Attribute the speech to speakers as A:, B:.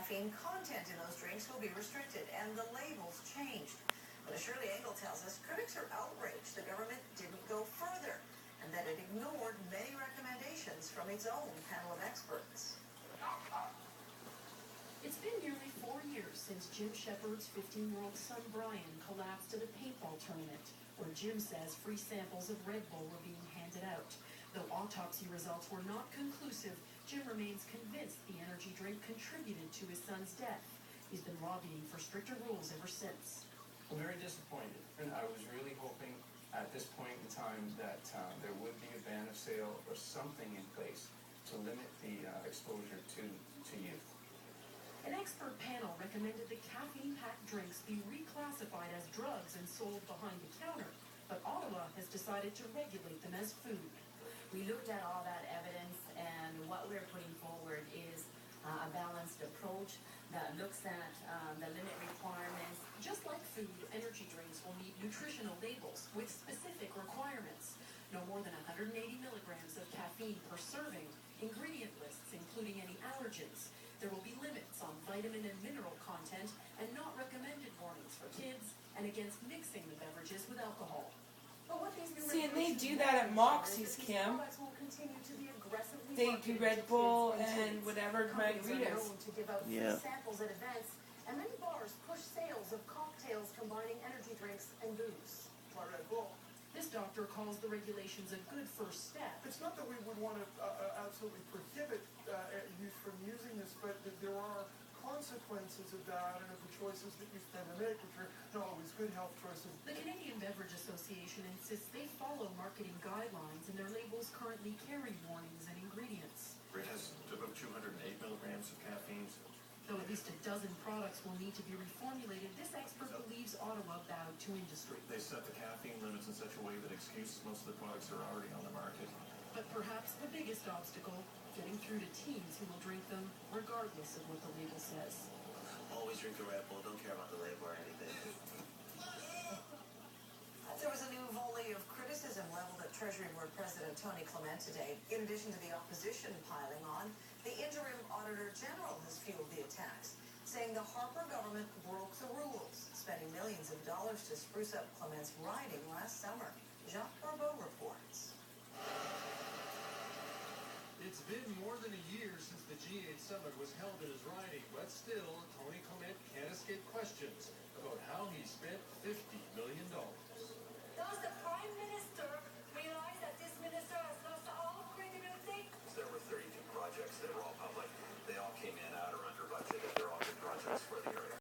A: caffeine content in those drinks will be restricted and the labels changed. But as Shirley Engel tells us, critics are outraged the government didn't go further and that it ignored many recommendations from its own panel of experts.
B: It's been nearly 4 years since Jim Shepard's 15-year-old son Brian collapsed at a paintball tournament, where Jim says free samples of Red Bull were being handed out. Though autopsy results were not conclusive, Jim remains convinced the energy drink contributed to his son's death. He's been lobbying for stricter rules ever since.
C: I'm very disappointed, and I was really hoping at this point in time that there would be a ban of sale or something in place to limit the exposure to youth.
B: An expert panel recommended the caffeine-packed drinks be reclassified as drugs and sold behind the counter, but Ottawa has decided to regulate them as food.
D: We looked at all that evidence, and what we're putting forward is a balanced approach that looks at the limit requirements.
B: Just like food, energy drinks will meet nutritional labels with specific requirements. No more than 180 milligrams of caffeine per serving, ingredient lists including any allergens. There will be limits on vitamin and mineral content and not recommended warnings for kids and against mixing the beverages with alcohol.
E: See, and they do that at Moxie's, Kim. They do Red Bull and whatever margaritas.
B: Yeah. Samples at events, and many bars push sales of cocktails combining energy drinks and booze. This doctor calls the regulations a good first step.
F: It's not that we would want to absolutely prohibit youth from using this, but that there are consequences of that and of the choices that youth tend to make, which are not always good health choices.
B: The Canadian Beverage Association insists they follow marketing guidelines and their labels currently carry warnings and ingredients.
G: It has about 208 milligrams of caffeine.
B: Though at least a dozen products will need to be reformulated, this expert believes Ottawa bowed to industry.
G: They set the caffeine limits in such a way that excuses most of the products that are already on the market.
B: But perhaps the biggest obstacle, getting through to teens who will drink them regardless of what the label says.
H: Always drink the Red Bull, don't care about the label or anything.
A: There was a new volley of criticism leveled at Treasury Board President Tony Clement today. In addition to the opposition piling on, the interim Auditor General has fueled the attacks, saying the Harper government broke the rules, spending millions of dollars to spruce up Clement's riding last summer. Jacques Barbeau reports.
I: It's been more than a year since the G8 summit was held in his riding, but still, Tony Clement can't escape questions about how he spent $50 million.
A: Those that